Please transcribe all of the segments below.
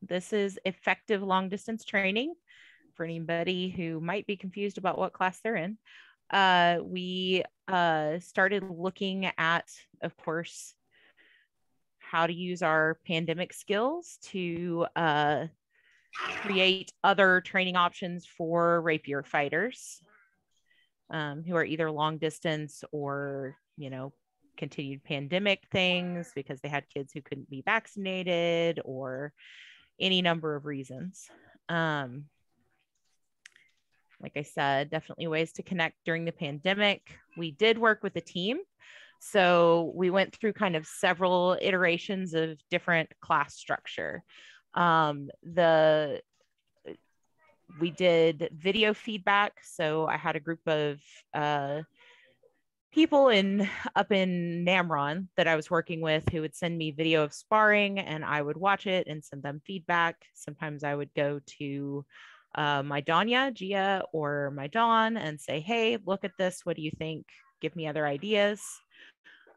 This is effective long distance training for anybody who might be confused about what class they're in. We started looking at, of course, how to use our pandemic skills to create other training options for rapier fighters who are either long distance or, continued pandemic things because they had kids who couldn't be vaccinated or any number of reasons. Like I said, definitely ways to connect during the pandemic. We did work with a team. So we went through kind of several iterations of different class structure. We did video feedback. So I had a group of people up in Namron that I was working with who would send me video of sparring, and I would watch it and send them feedback. Sometimes I would go to my Danya, Gia, or my Dawn and say, hey, look at this. What do you think? Give me other ideas.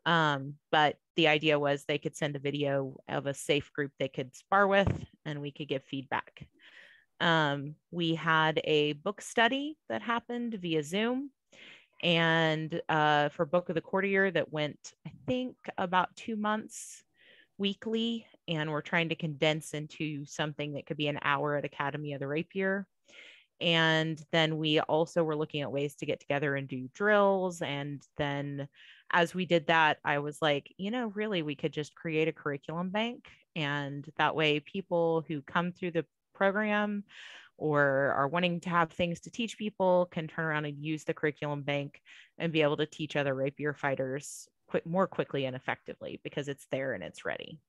But the idea was they could send a video of a safe group they could spar with, and we could give feedback. We had a book study that happened via Zoom. And for Book of the Courtier that went, I think, about 2 months weekly. And we're trying to condense into something that could be an hour at Academy of the Rapier. And then we also were looking at ways to get together and do drills. And then as we did that, I was like, really, we could just create a curriculum bank. And that way people who come through the program or are wanting to have things to teach people can turn around and use the curriculum bank and be able to teach other rapier fighters more quickly and effectively because it's there and it's ready.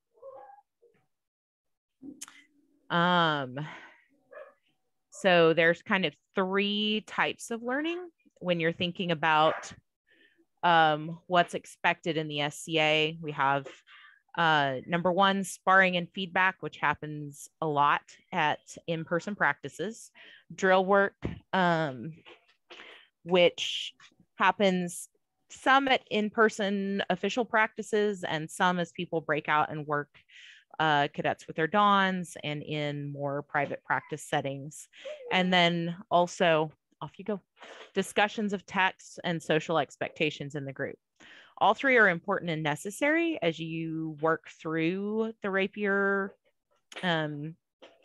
So there's kind of 3 types of learning when you're thinking about what's expected in the SCA. We have number 1, sparring and feedback, which happens a lot at in-person practices. Drill work, which happens some at in-person official practices and some as people break out and work cadets with their dons and in more private practice settings. And then also, off you go, discussions of text and social expectations in the group. All 3 are important and necessary as you work through the rapier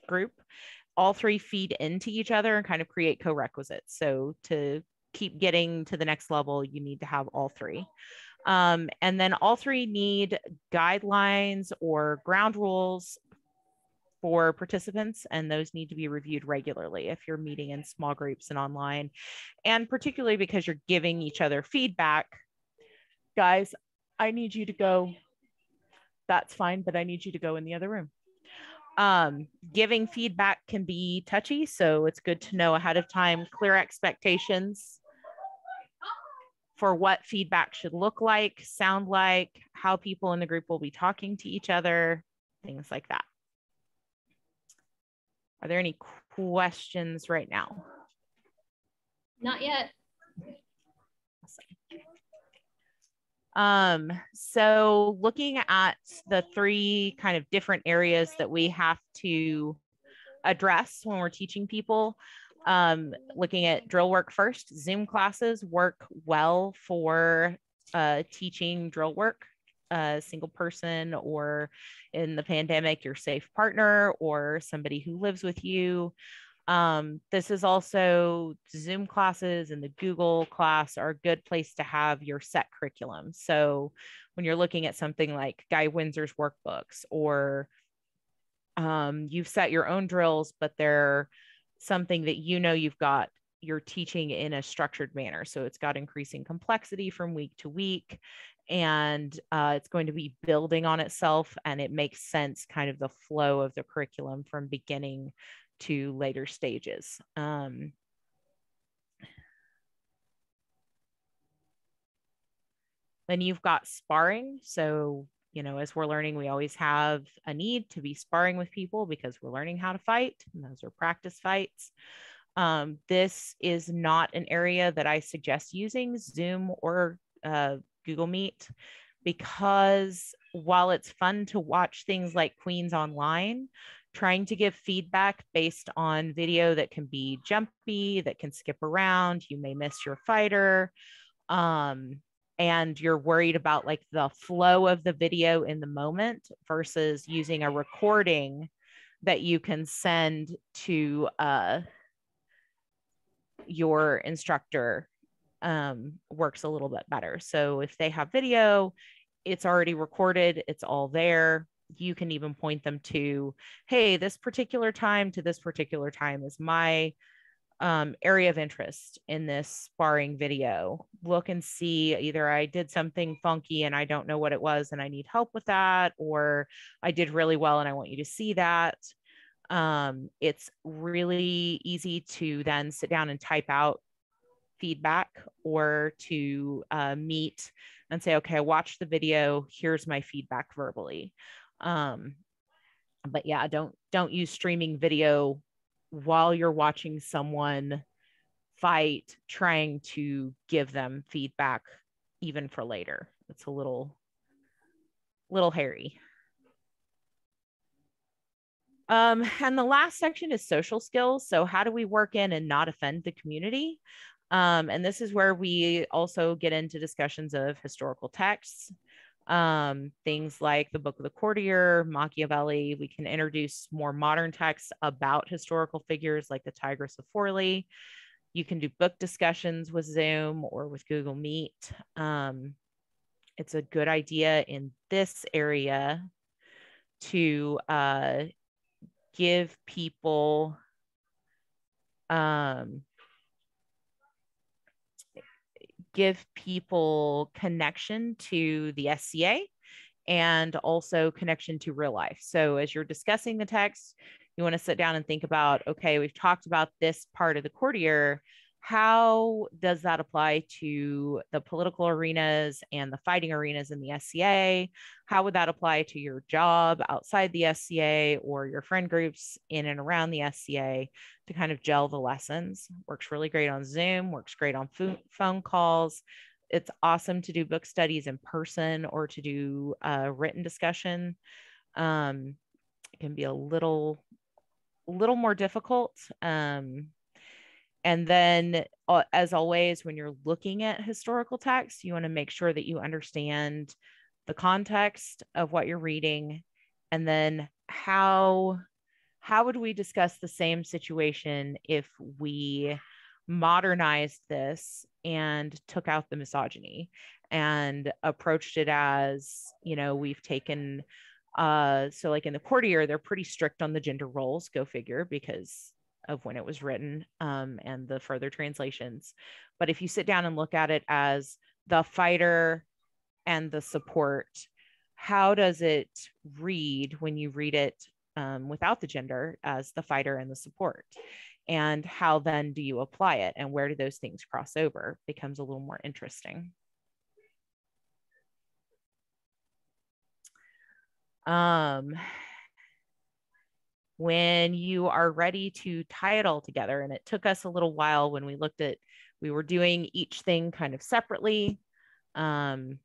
group. All 3 feed into each other and kind of create co-requisites. So to keep getting to the next level, you need to have all 3. And then all 3 need guidelines or ground rules for participants, and those need to be reviewed regularly if you're meeting in small groups and online. And particularly because you're giving each other feedback. Guys, I need you to go. That's fine, but I need you to go in the other room. Giving feedback can be touchy, so it's good to know ahead of time clear expectations for what feedback should look like, sound like, how people in the group will be talking to each other, things like that. Are there any questions right now? Not yet. So looking at the 3 kind of different areas that we have to address when we're teaching people, looking at drill work first, Zoom classes work well for teaching drill work, single person, or in the pandemic, your safe partner or somebody who lives with you. This is also Zoom classes and the Google class are a good place to have your set curriculum. So when you're looking at something like Guy Windsor's workbooks, or you've set your own drills, but they're something that you're teaching in a structured manner. So it's got increasing complexity from week to week, and it's going to be building on itself, and it makes sense kind of the flow of the curriculum from beginning to later stages. Then you've got sparring. So, as we're learning, we always have a need to be sparring with people because we're learning how to fight, and those are practice fights. This is not an area that I suggest using Zoom or Google Meet, because while it's fun to watch things like Queens online, trying to give feedback based on video that can be jumpy, that can skip around. You may miss your fighter. And you're worried about like the flow of the video in the moment versus using a recording that you can send to your instructor, works a little bit better. So if they have video, it's already recorded, it's all there. You can even point them to, hey, this particular time to this particular time is my area of interest in this sparring video. Look and see, either I did something funky and I don't know what it was and I need help with that, or I did really well and I want you to see that. It's really easy to then sit down and type out feedback, or to meet and say, okay, I watched the video, here's my feedback verbally. But yeah, don't use streaming video while you're watching someone fight, trying to give them feedback even for later. It's a little hairy. And the last section is social skills. So how do we work in and not offend the community? And this is where we also get into discussions of historical texts, things like the Book of the Courtier, Machiavelli. We can introduce more modern texts about historical figures like the Tigress of Forli. You can do book discussions with Zoom or with Google Meet. It's a good idea in this area to give people connection to the SCA and also connection to real life. So as you're discussing the text, you want to sit down and think about, okay, we've talked about this part of the courtier. How does that apply to the political arenas and the fighting arenas in the SCA? How would that apply to your job outside the SCA or your friend groups in and around the SCA, to kind of gel the lessons? Works really great on Zoom, works great on phone calls. It's awesome to do book studies in person or to do written discussion. It can be a little more difficult. And then, as always, when you're looking at historical text, you want to make sure that you understand the context of what you're reading, and then how would we discuss the same situation if we modernized this and took out the misogyny and approached it as, we've taken so like in the courtier, they're pretty strict on the gender roles, go figure, because of when it was written, and the further translations. But if you sit down and look at it as the fighter and the support, how does it read when you read it without the gender as the fighter and the support? And how then do you apply it? And where do those things cross over? Becomes a little more interesting. When you are ready to tie it all together, and it took us a little while when we were doing each thing kind of separately, and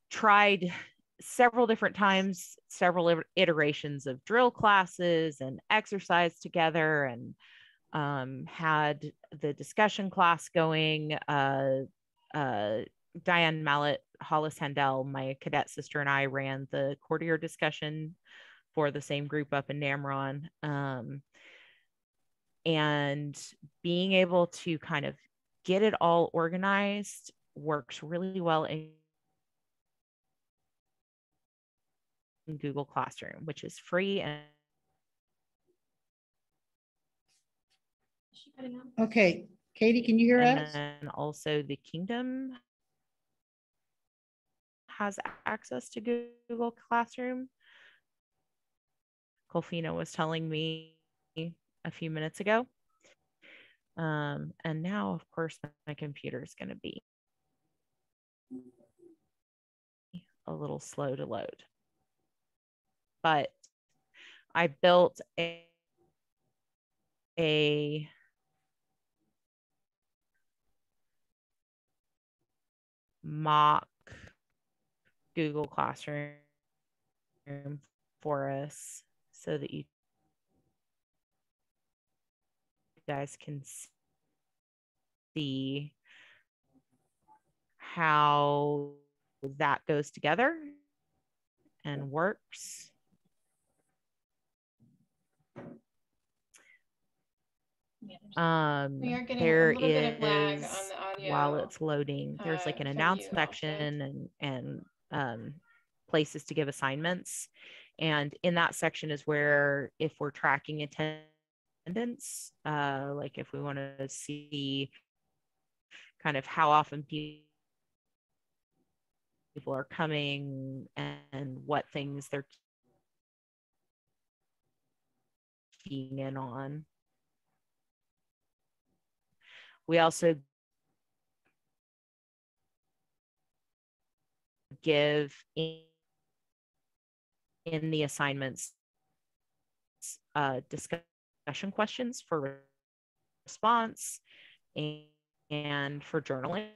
tried several different times, several iterations of drill classes and exercise together, and had the discussion class going. Diane Mallet, Hollis Handel, my cadet sister, and I ran the courtier discussion for the same group up in Namron. And being able to kind of get it all organized works really well in Google Classroom, which is free. Okay, Katie, can you hear us? And also the Kingdom has access to Google Classroom. Colfina was telling me a few minutes ago. And now, of course, my computer is going to be a little slow to load. But I built a mock Google Classroom for us so that you guys can see how that goes together and works. We are getting There a little bit of lag is, on the audio while it's loading, there's like an announcement section and places to give assignments. And in that section is where, if we're tracking attendance, like if we want to see kind of how often people are coming and what things they're keying in on. We also give in the assignments discussion questions for response and for journaling.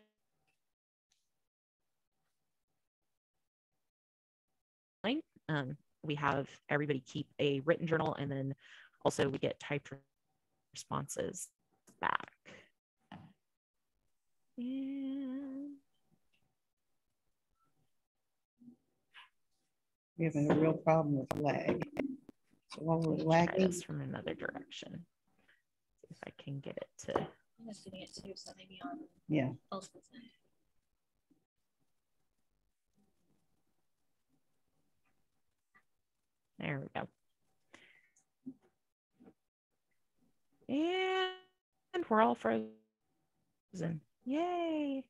We have everybody keep a written journal, and then also we get typed responses back. And we're having a real problem with lag. So while we're lagging, try this from another direction. See if I can get it to. I'm just doing it too, so maybe on Elspeth's end. There we go. And we're all frozen. Yay.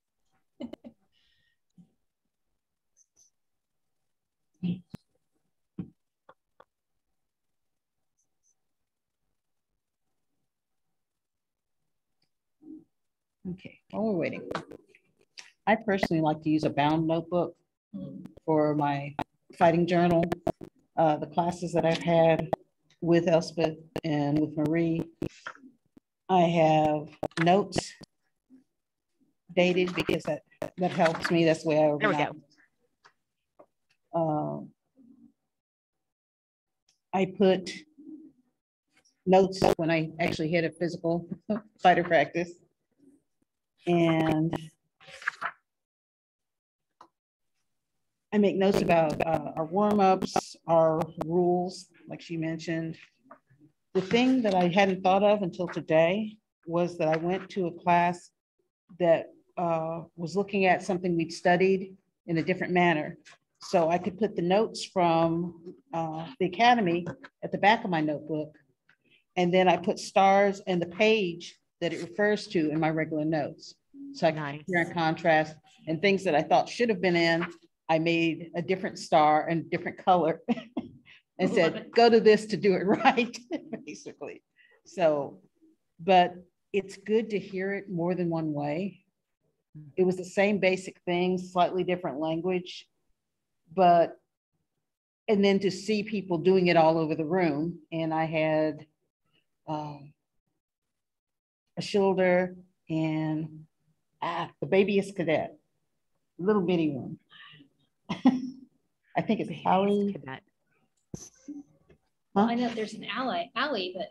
okay, while we're waiting, I personally like to use a bound notebook for my fighting journal. The classes that I've had with Elspeth and with Marie, I have notes dated because that helps me. That's the way I organize. There we go. I put notes when I actually hit a physical fighter practice. And I make notes about our warm-ups, our rules, like she mentioned. The thing that I hadn't thought of until today was that I went to a class that was looking at something we'd studied in a different manner. So I could put the notes from the academy at the back of my notebook. And then I put stars and the page that it refers to in my regular notes. So I can compare and contrast, and things that I thought should have been in, I made a different star and different color and said, go to this to do it right, basically. So, but it's good to hear it more than one way. It was the same basic thing, slightly different language, and then to see people doing it all over the room. And I had a shoulder and the babyest cadet, little bitty one. I think it's Hallie. Cadet. Well, I know there's an Allie, but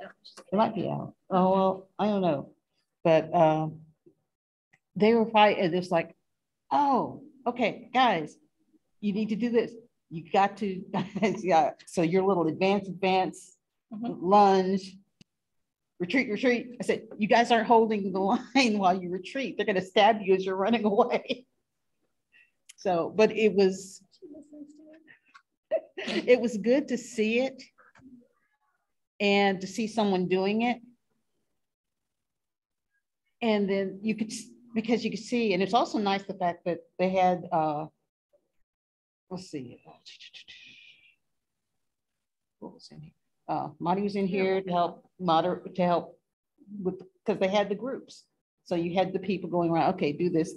it might be Allie. Oh, well, I don't know. But they were fighting. It's like, oh, okay, guys, you need to do this. You got to, yeah. So your little advance, lunge, retreat. I said, you guys aren't holding the line while you retreat. They're going to stab you as you're running away. So, but it was good to see it and to see someone doing it. And then because you could see, and it's also nice the fact that they had, let's see, what was in here? Monty was in here to help with, because they had the groups. So you had the people going around, okay, do this,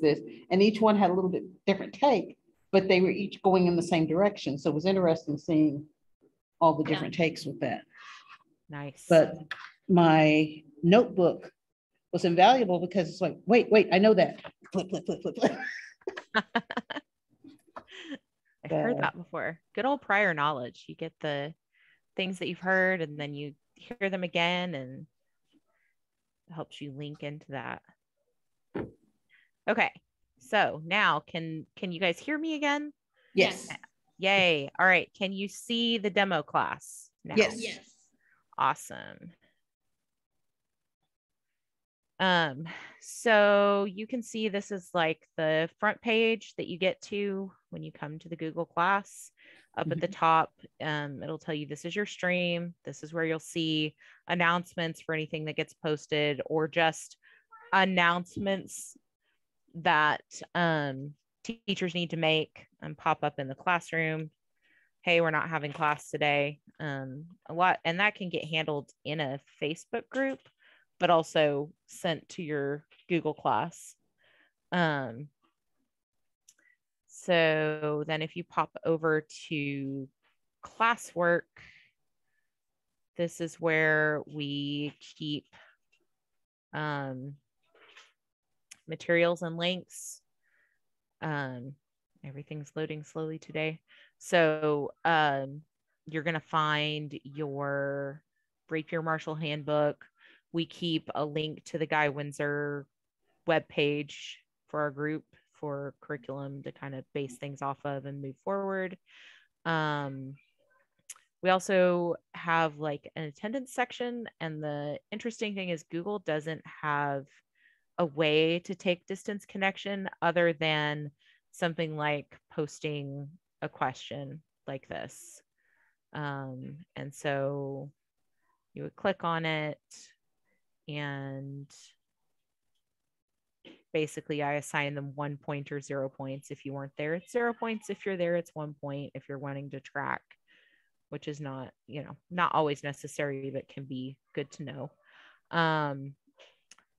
and each one had a little bit different take, but they were each going in the same direction. So it was interesting seeing all the different takes with that. Nice. But my notebook was invaluable because it's like, wait, I know that. Flip. I heard that before. Good old prior knowledge. You get the things that you've heard and then you hear them again and it helps you link into that. Okay. So now can you guys hear me again? Yes. Yay. All right. Can you see the demo class now? Yes. Yes. Awesome. So you can see this is like the front page that you get to when you come to the Google Class. Up at the top, it'll tell you this is your stream. This is where you'll see announcements for anything that gets posted or just announcements that teachers need to make and pop up in the classroom. Hey, we're not having class today. A lot, and that can get handled in a Facebook group, but also sent to your Google Class. So then if you pop over to classwork, this is where we keep materials and links. Everything's loading slowly today. So you're going to find your Rapier Marshall Handbook. We keep a link to the Guy Windsor webpage for our group for curriculum to kind of base things off of and move forward. We also have like an attendance section, and the interesting thing is Google doesn't have a way to take distance connection other than something like posting a question like this. And so you would click on it and basically I assign them 1 point or 0 points. If you weren't there, it's 0 points. If you're there, it's 1 point. If you're wanting to track, which is not, not always necessary, but can be good to know.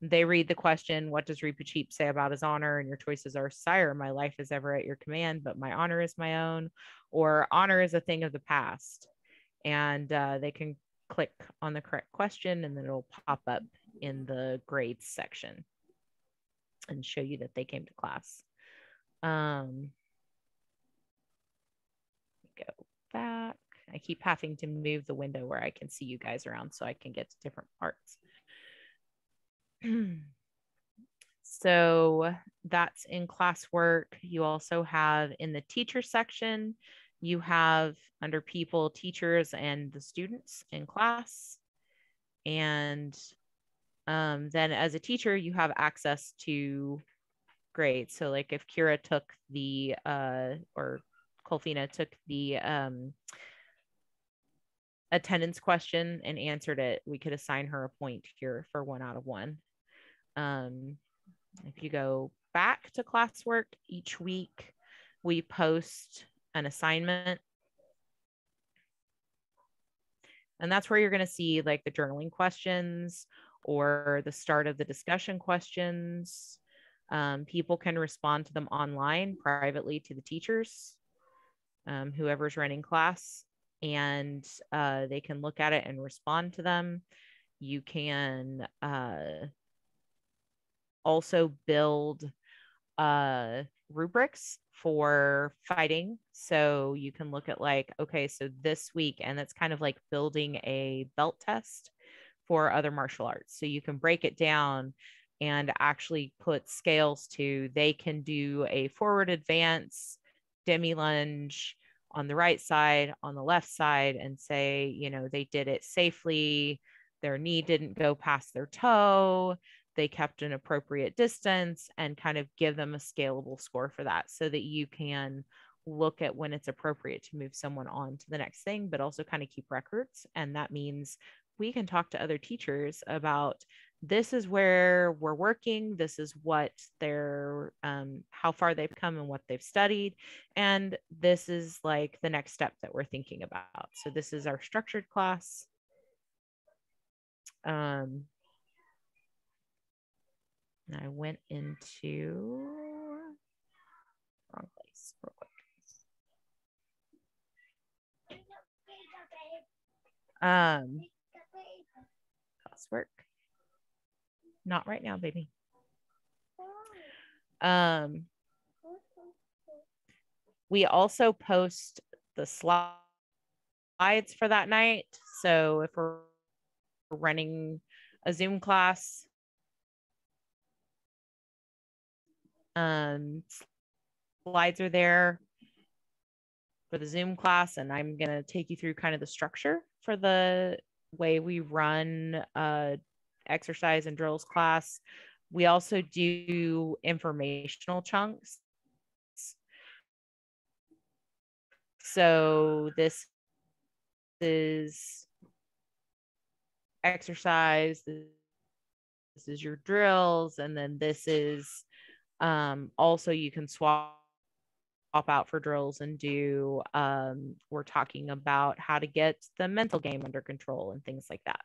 They read the question, what does Reepicheep say about his honor? And your choices are, sire, my life is ever at your command, but my honor is my own, or honor is a thing of the past. And they can click on the correct question and then it'll pop up in the grades section and show you that they came to class. Go back. I keep having to move the window where I can see you guys around so I can get to different parts. So that's in classwork. You also have in the teacher section, you have under people, teachers, and the students in class. And then as a teacher, you have access to grades. So like if Kira took the, or Colfina took the attendance question and answered it, we could assign her a point here for 1 out of 1. If you go back to classwork, each week we post an assignment. And that's where you're going to see like the journaling questions or the start of the discussion questions. People can respond to them online privately to the teachers, whoever's running class, and they can look at it and respond to them. You can also build rubrics for fighting. So you can look at like, okay, so this week, and that's kind of like building a belt test for other martial arts. So you can break it down and actually put scales to, they can do a forward advance, demi lunge on the right side, on the left side, and say, they did it safely. Their knee didn't go past their toe. They kept an appropriate distance, and kind of give them a scalable score for that so that you can look at when it's appropriate to move someone on to the next thing, but also kind of keep records. And that means we can talk to other teachers about, this is where we're working. This is what they're, how far they've come and what they've studied. And this is like the next step that we're thinking about. So this is our structured class. I went into wrong place real quick. Classwork. Not right now, baby. We also post the slides for that night. So if we're running a Zoom class, slides are there for the Zoom class, and I'm going to take you through kind of the structure for the way we run exercise and drills class. We also do informational chunks. So this is exercise, this is your drills, and then this is also you can swap out for drills and do we're talking about how to get the mental game under control and things like that.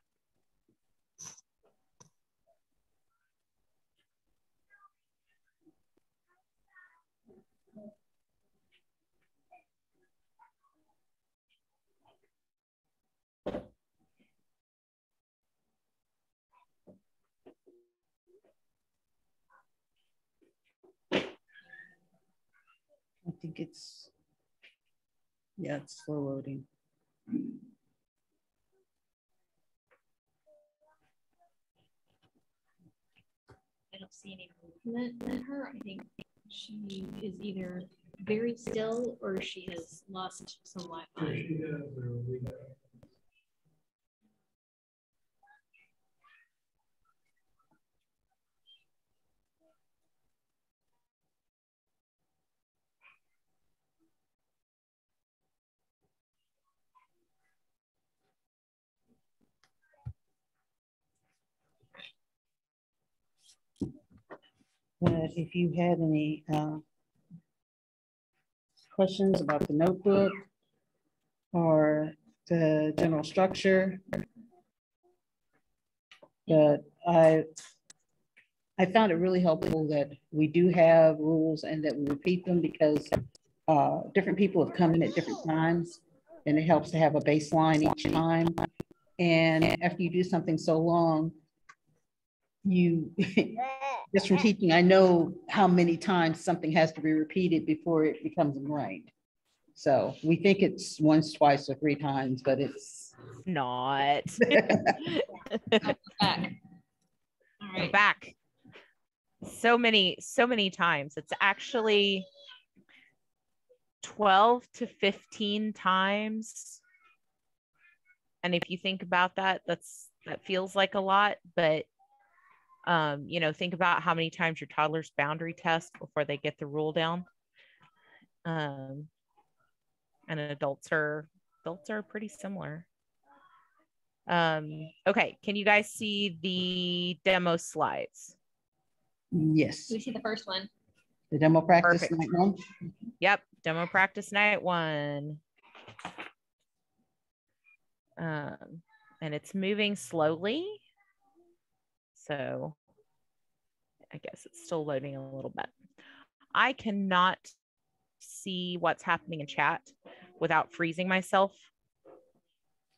I think it's, yeah, it's slow loading. I don't see any movement in her. I think she is either very still or she has lost some Wi-Fi. But if you had any questions about the notebook or the general structure, but I found it really helpful that we do have rules and that we repeat them, because different people have come in at different times, and it helps to have a baseline each time. And after you do something so long, you just from teaching, I know how many times something has to be repeated before it becomes ingrained. So we think it's once, twice, or three times, but it's not. Back. All right. Back. So many times. It's actually 12 to 15 times. And if you think about that, that feels like a lot, but you know, think about how many times your toddler's boundary test before they get the rule down. And adults are pretty similar. Okay, can you guys see the demo slides? Yes. We see the first one. The demo practice Perfect. night one? Yep, demo practice night one. And it's moving slowly. So I guess it's still loading a little bit. I cannot see what's happening in chat without freezing myself.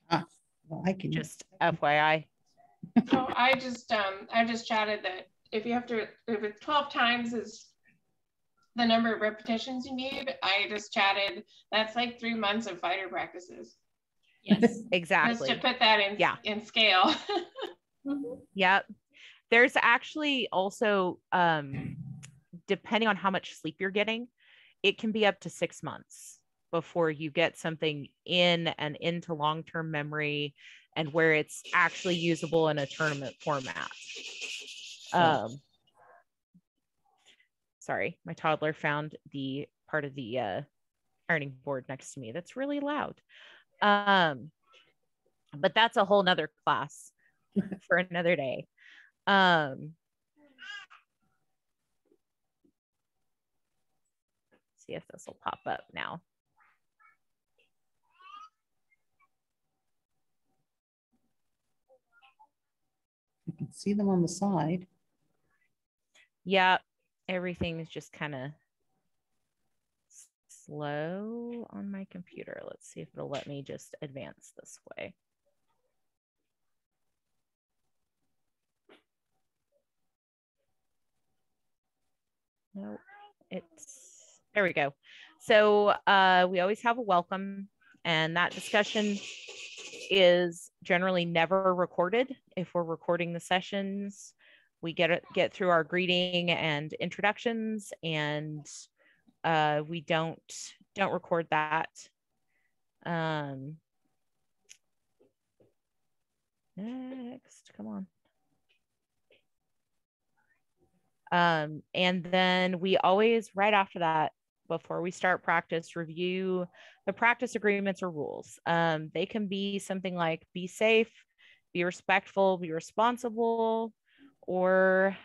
Well, I can Just FYI. So I just chatted that if it's 12 times is the number of repetitions you need, I just chatted that's like 3 months of fighter practices. Yes, exactly. Just to put that in scale. Yep. There's actually also, depending on how much sleep you're getting, it can be up to 6 months before you get something in and into long-term memory and where it's actually usable in a tournament format. Sorry, my toddler found the part of the ironing board next to me that's really loud. But that's a whole nother class for another day. See if this will pop up now. You can see them on the side. Yeah, everything is just kind of slow on my computer. Let's see if it'll let me just advance this way. Nope, there we go. So we always have a welcome, and that discussion is generally never recorded. If we're recording the sessions, we get through our greeting and introductions, and we don't record that. Next, come on. And then we always, right after that, before we start practice, review the practice agreements or rules. They can be something like be safe, be respectful, be responsible, or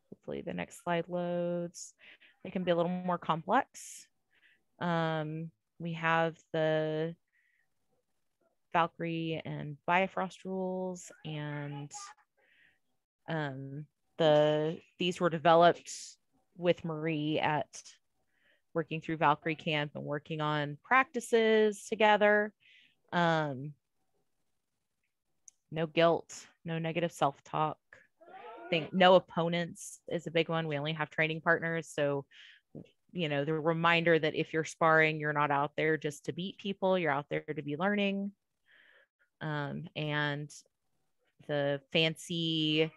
hopefully the next slide loads. They can be a little more complex. We have the Valkyrie and Bifrost rules, and these were developed with Marie at working through Valkyrie camp and working on practices together. No guilt, no negative self-talk. I think no opponents is a big one. We only have training partners. So, you know, the reminder that if you're sparring, you're not out there just to beat people, you're out there to be learning. And the fancy,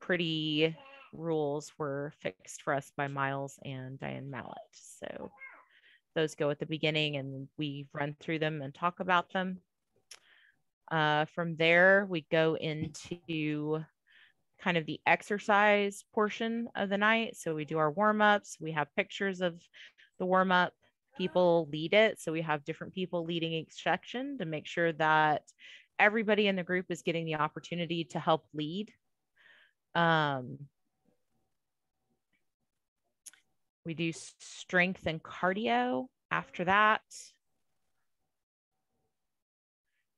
pretty rules were fixed for us by Miles and Diane Mallet. So those go at the beginning, and we run through them and talk about them. From there, we go into kind of the exercise portion of the night. So we do our warm-ups. We have pictures of the warm-up. People lead it. So we have different people leading each section to make sure that everybody in the group is getting the opportunity to help lead. We do strength and cardio after that.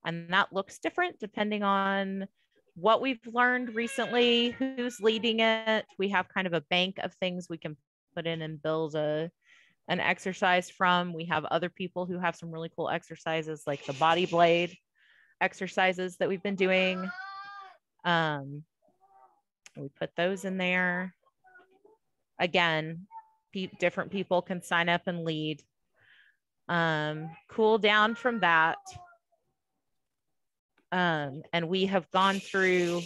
And that looks different depending on what we've learned recently, who's leading it. We have kind of a bank of things we can put in and build an exercise from. We have other people who have some really cool exercises like the body blade exercises that we've been doing. We put those in there. Again, different people can sign up and lead. Cool down from that. And we have gone through,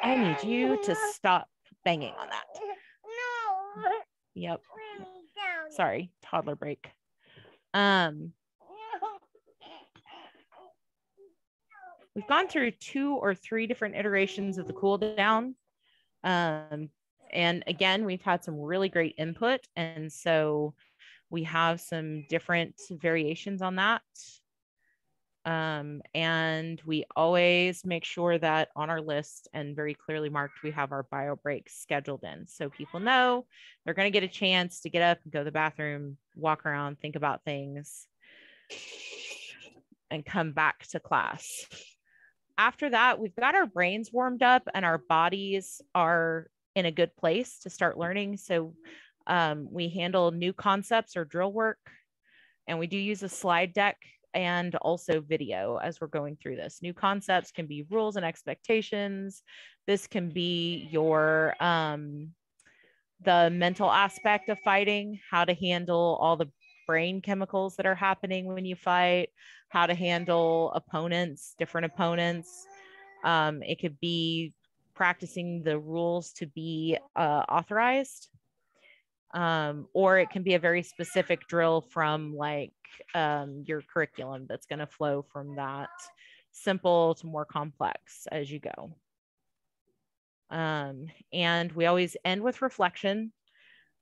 I need you to stop banging on that. No. Yep. Sorry, toddler break. We've gone through 2 or 3 different iterations of the cool down. And again, we've had some really great input. And so we have some different variations on that. And we always make sure that on our list and very clearly marked, we have our bio breaks scheduled in. So people know they're going to get a chance to get up and go to the bathroom, walk around, think about things, and come back to class. After that, we've got our brains warmed up and our bodies are in a good place to start learning. So we handle new concepts or drill work, and we do use a slide deck and also video as we're going through this. New concepts can be rules and expectations. This can be your the mental aspect of fighting, how to handle all the brain chemicals that are happening when you fight, how to handle opponents, different opponents. It could be practicing the rules to be authorized, or it can be a very specific drill from like your curriculum that's going to flow from that simple to more complex as you go. And we always end with reflection.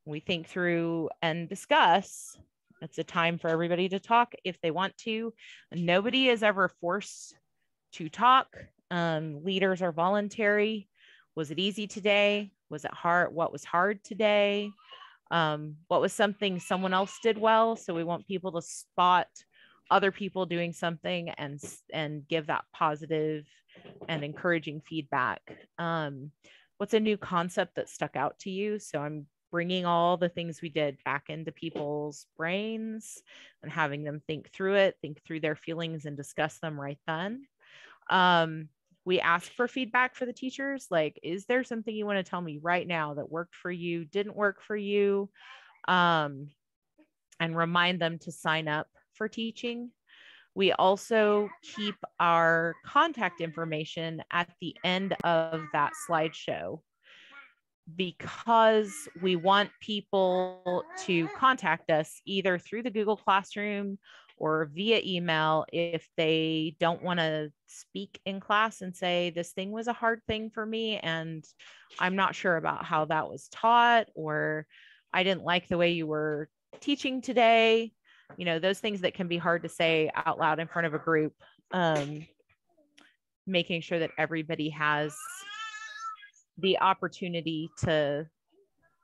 We think through and discuss. It's a time for everybody to talk if they want to. Nobody is ever forced to talk. Leaders are voluntary. Was it easy today? Was it hard? What was hard today? What was something someone else did well? So we want people to spot other people doing something and give that positive and encouraging feedback. What's a new concept that stuck out to you? So I'm bringing all the things we did back into people's brains and having them think through it, think through their feelings and discuss them right then. We ask for feedback for the teachers. Like, is there something you want to tell me right now that worked for you, didn't work for you? and remind them to sign up for teaching. We also keep our contact information at the end of that slideshow because we want people to contact us either through the Google Classroom or via email if they don't want to speak in class and say, this thing was a hard thing for me and I'm not sure about how that was taught, or I didn't like the way you were teaching today. You know, those things that can be hard to say out loud in front of a group, making sure that everybody has the opportunity to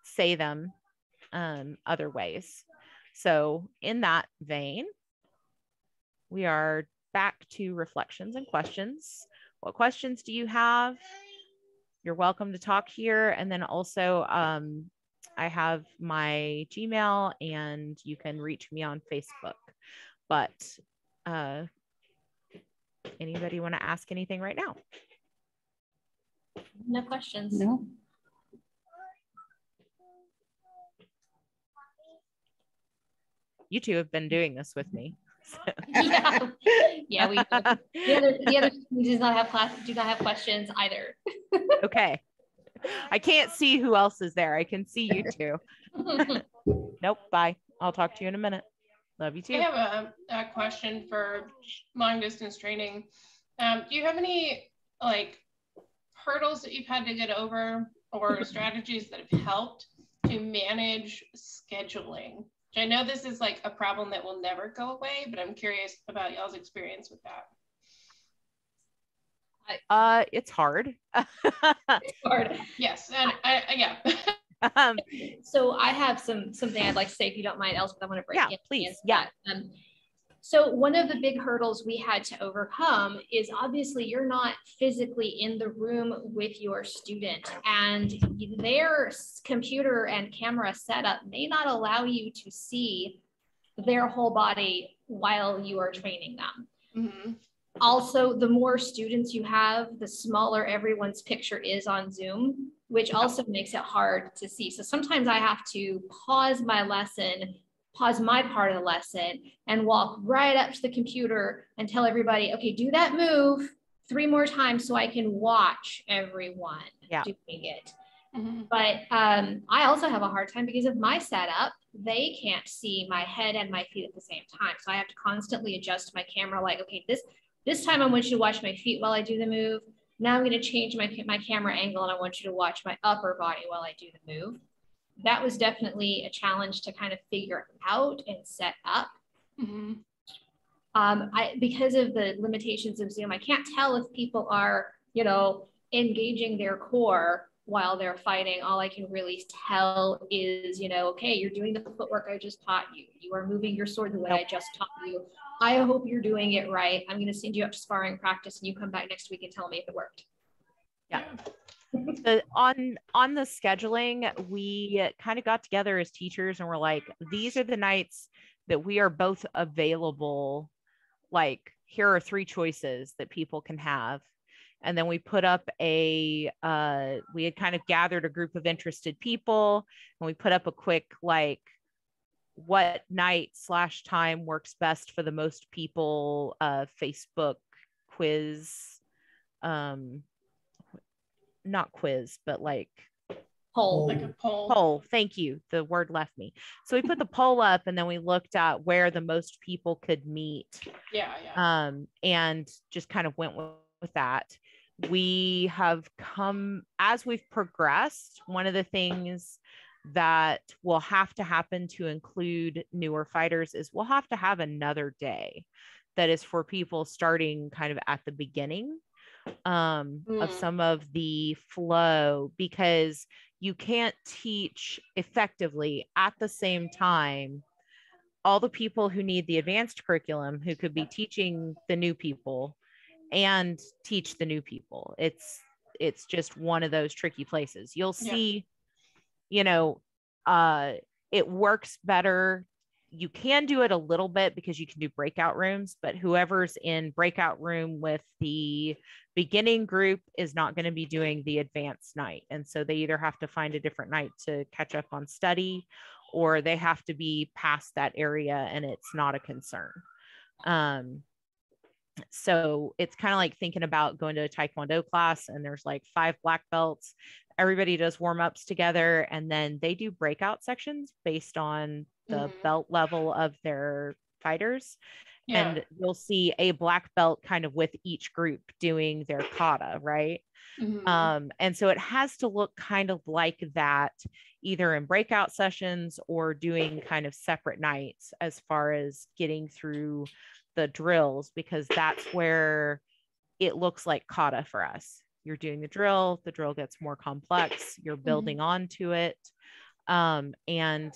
say them other ways. So in that vein, we are back to reflections and questions. What questions do you have? You're welcome to talk here. And then also, I have my Gmail and you can reach me on Facebook. But anybody want to ask anything right now? No questions. No. You two have been doing this with me. So. Yeah, yeah. The other does not have class. Do not have questions either. Okay. I can't see who else is there. I can see you two. Nope. Bye. I'll talk to you in a minute. Love you too. I have a question for long distance training. Do you have any like hurdles that you've had to get over or strategies that have helped to manage scheduling? I know this is like a problem that will never go away, but I'm curious about y'all's experience with that. It's hard. It's hard. Yes, and yeah. So I have something I'd like to say, if you don't mind, Elspeth. I want to break in. Please. Yeah. So one of the big hurdles we had to overcome is obviously you're not physically in the room with your student, and their computer and camera setup may not allow you to see their whole body while you are training them. Mm-hmm. Also, the more students you have, the smaller everyone's picture is on Zoom, which also makes it hard to see. So sometimes I have to pause my lesson, pause my part of the lesson, and walk right up to the computer and tell everybody, okay, do that move 3 more times so I can watch everyone doing it. Mm-hmm. But I also have a hard time because of my setup. They can't see my head and my feet at the same time. So I have to constantly adjust my camera, like, okay, this time I want you to watch my feet while I do the move. Now I'm going to change my camera angle and I want you to watch my upper body while I do the move. That was definitely a challenge to kind of figure out and set up. Mm-hmm. Because of the limitations of Zoom, I can't tell if people are, engaging their core while they're fighting. All I can really tell is, okay, you're doing the footwork I just taught you. You are moving your sword the way I just taught you. I hope you're doing it right. I'm going to send you up to sparring practice and you come back next week and tell me if it worked. Yeah. On the scheduling, we kind of got together as teachers and we're like, these are the nights that we are both available. Like, here are 3 choices that people can have. And then we put up we had kind of gathered a group of interested people and we put up a quick, like, what night/time works best for the most people, Facebook quiz, not quiz, but like poll. Like a poll. Poll. Thank you. The word left me. So we put the poll up and then we looked at where the most people could meet. Yeah. And just kind of went with that. We have come, as we've progressed, one of the things that will have to happen to include newer fighters is we'll have to have another day that is for people starting kind of at the beginning of some of the flow, because you can't teach effectively at the same time all the people who need the advanced curriculum who could be teaching the new people and teach the new people. It's just one of those tricky places. You'll see, it works better. You can do it a little bit because you can do breakout rooms, but whoever's in breakout room with the beginning group is not going to be doing the advanced night. And so they either have to find a different night to catch up on study, or they have to be past that area and it's not a concern. So it's kind of like thinking about going to a Taekwondo class and there's like 5 black belts. Everybody does warm-ups together and then they do breakout sections based on the belt level of their fighters. Yeah. And you'll see a black belt kind of with each group doing their kata, right? And so it has to look kind of like that, either in breakout sessions or doing kind of separate nights as far as getting through the drills, because that's where it looks like kata for us. You're doing the drill gets more complex, you're building onto it. And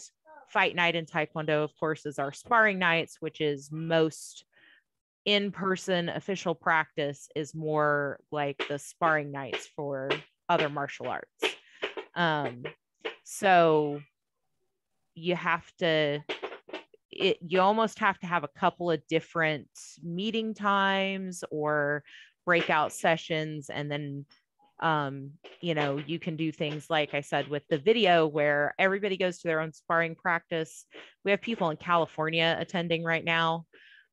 fight night in Taekwondo, of course, is our sparring nights, which is most in-person official practice is more like the sparring nights for other martial arts. So you almost have to have a couple of different meeting times or breakout sessions. And then, you can do things like I said with the video where everybody goes to their own sparring practice. We have people in California attending right now.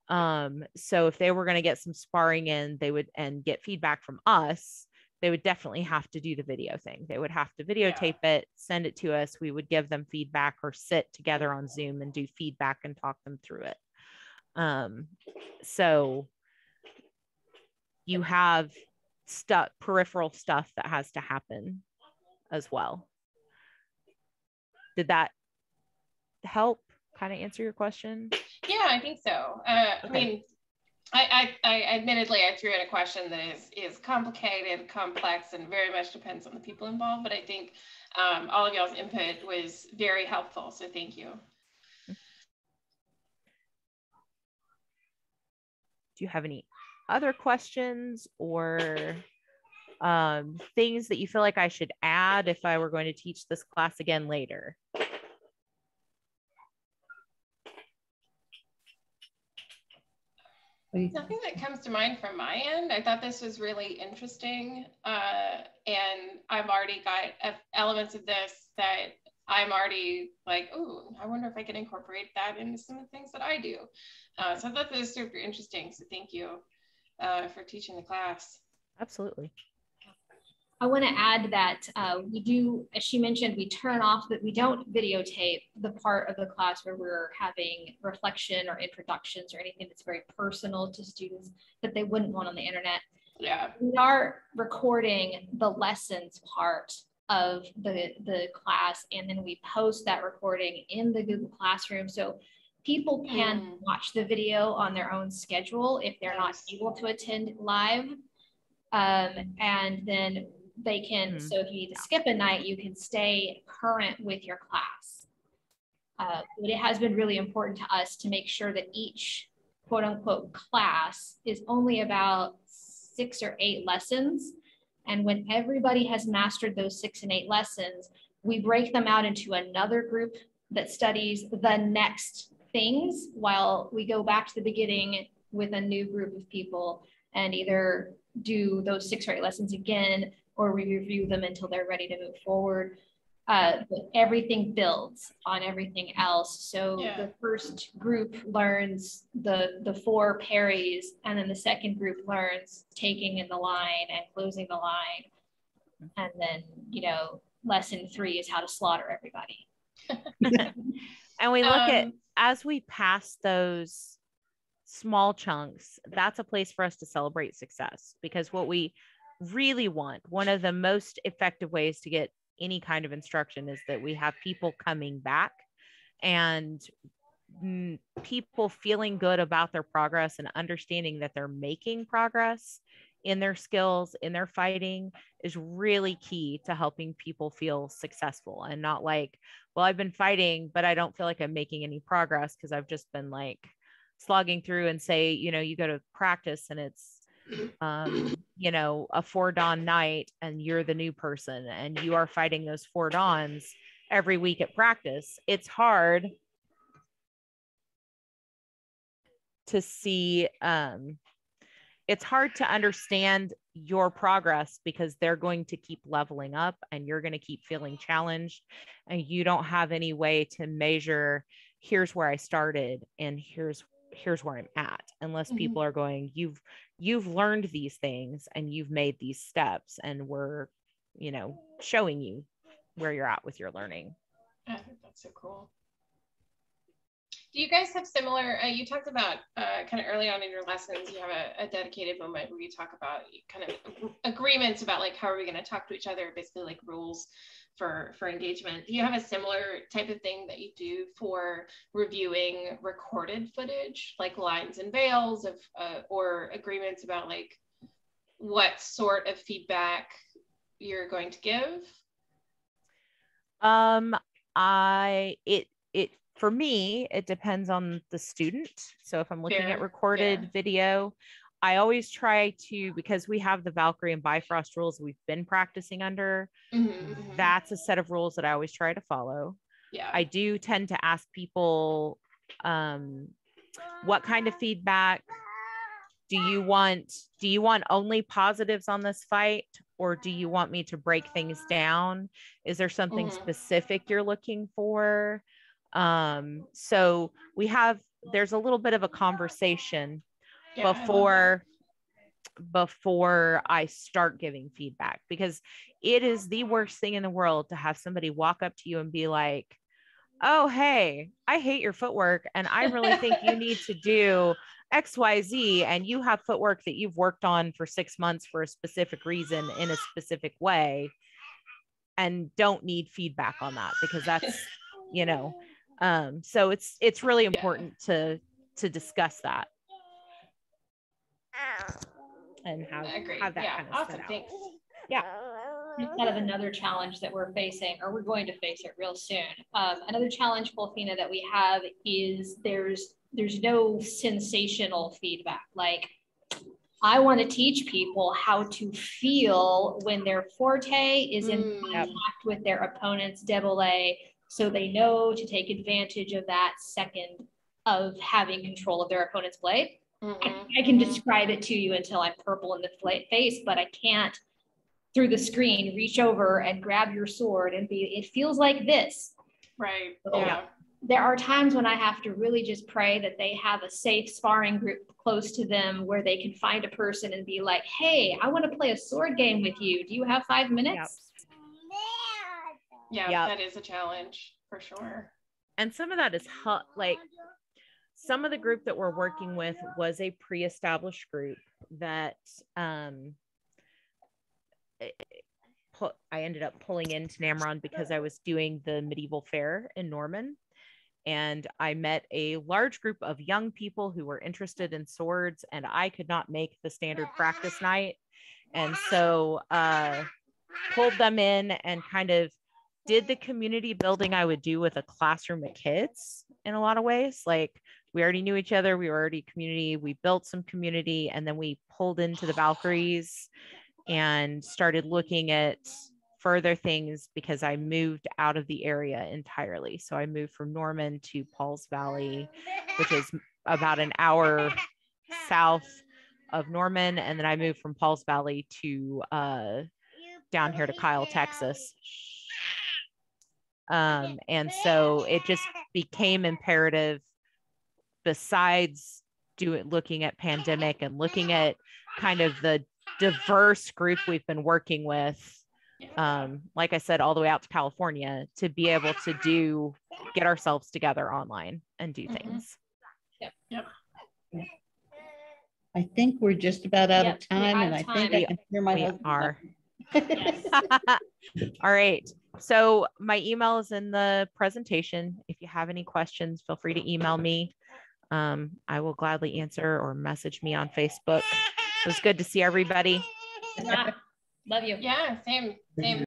So if they were going to get some sparring in, and get feedback from us, they would definitely have to do the video thing. They would have to videotape it, send it to us. We would give them feedback or sit together on Zoom and do feedback and talk them through it. So you have peripheral stuff that has to happen as well. Did that help kind of answer your question? Yeah, I think so. Okay. I mean, I admittedly, I threw in a question that is complicated, complex, and very much depends on the people involved, but I think all of y'all's input was very helpful, so thank you. Do you have any other questions or things that you feel like I should add if I were going to teach this class again later? Nothing that comes to mind from my end. I thought this was really interesting. And I've already got elements of this that I'm already like, oh, I wonder if I can incorporate that into some of the things that I do. So I thought this was super interesting. So thank you for teaching the class. Absolutely. I want to add that we do, as she mentioned, we turn off that we don't videotape the part of the class where we're having reflection or introductions or anything that's very personal to students that they wouldn't want on the internet. Yeah. We are recording the lessons part of the class, and then we post that recording in the Google Classroom. So people can watch the video on their own schedule if they're not able to attend live. And then they can, so if you need to skip a night, you can stay current with your class. But it has been really important to us to make sure that each quote unquote class is only about 6 or 8 lessons. And when everybody has mastered those 6 and 8 lessons, we break them out into another group that studies the next things while we go back to the beginning with a new group of people and either do those 6 or 8 lessons again, or we review them until they're ready to move forward. But everything builds on everything else. So the first group learns the 4 parries, and then the second group learns taking in the line and closing the line. And then, lesson 3 is how to slaughter everybody. And we look at, as we pass those small chunks, that's a place for us to celebrate success, because what we really want, one of the most effective ways to get any kind of instruction, is that we have people coming back and people feeling good about their progress and understanding that they're making progress in their skills, in their fighting, is really key to helping people feel successful, and not like, well, I've been fighting, but I don't feel like I'm making any progress because I've just been like slogging through. And say, you go to practice and it's a 4 dawn night, and you're the new person and you are fighting those 4 dawns every week at practice. It's hard to see it's hard to understand your progress because they're going to keep leveling up and you're going to keep feeling challenged, and you don't have any way to measure, here's where I started and here's where I'm at, unless people are going, you've learned these things and you've made these steps, and we're, you know, showing you where you're at with your learning. I think that's so cool. Do you guys have similar, you talked about kind of early on in your lessons, you have a dedicated moment where you talk about kind of agreements about like, how are we going to talk to each other, basically like rules for engagement. Do you have a similar type of thing that you do for reviewing recorded footage, like lines and veils of, or agreements about like what sort of feedback you're going to give? For me, it depends on the student. So if I'm looking at recorded video, I always try to, because we have the Valkyrie and Bifrost rules we've been practicing under, that's a set of rules that I always try to follow. Yeah. I do tend to ask people, what kind of feedback do you want? Do you want only positives on this fight, or do you want me to break things down? Is there something specific you're looking for? So there's a little bit of a conversation before I start giving feedback, because it is the worst thing in the world to have somebody walk up to you and be like, oh, hey, I hate your footwork and I really think you need to do XYZ, and you have footwork that you've worked on for 6 months for a specific reason in a specific way, and don't need feedback on that, because that's, you know, so it's really important to discuss that and have that kind of awesome. set out. Thanks. Yeah. Kind of another challenge that we're facing, or we're going to face it real soon. Another challenge, Polfina, that we have is there's no sensational feedback. Like, I want to teach people how to feel when their forte is in contact with their opponent's déboulé, so they know to take advantage of that second of having control of their opponent's blade. I can describe it to you until I'm purple in the face, but I can't, through the screen, reach over and grab your sword and it feels like this. Right. So yeah. There are times when I have to really just pray that they have a safe sparring group close to them where they can find a person and be like, hey, I want to play a sword game with you. Do you have 5 minutes? Yeah, that is a challenge for sure. And some of that is like, some of the group that we're working with was a pre-established group that I ended up pulling into Namron because I was doing the medieval fair in Norman, and I met a large group of young people who were interested in swords, and I could not make the standard practice night, and so pulled them in and kind of did the community building I would do with a classroom of kids in a lot of ways. Like, we already knew each other, we were already community, we built some community, and then we pulled into the Valkyries and started looking at further things because I moved out of the area entirely. So I moved from Norman to Pauls Valley, which is about an hour south of Norman. And then I moved from Pauls Valley to down here to Kyle, Texas. And so it just became imperative, besides looking at pandemic and looking at kind of the diverse group we've been working with, like I said, all the way out to California, to be able to get ourselves together online and do things. Yep. I think we're just about out of time, and I think I can hear my husband. We are. All right. So my email is in the presentation. If you have any questions, feel free to email me. I will gladly answer, or message me on Facebook. It was good to see everybody. Love you. Yeah, same.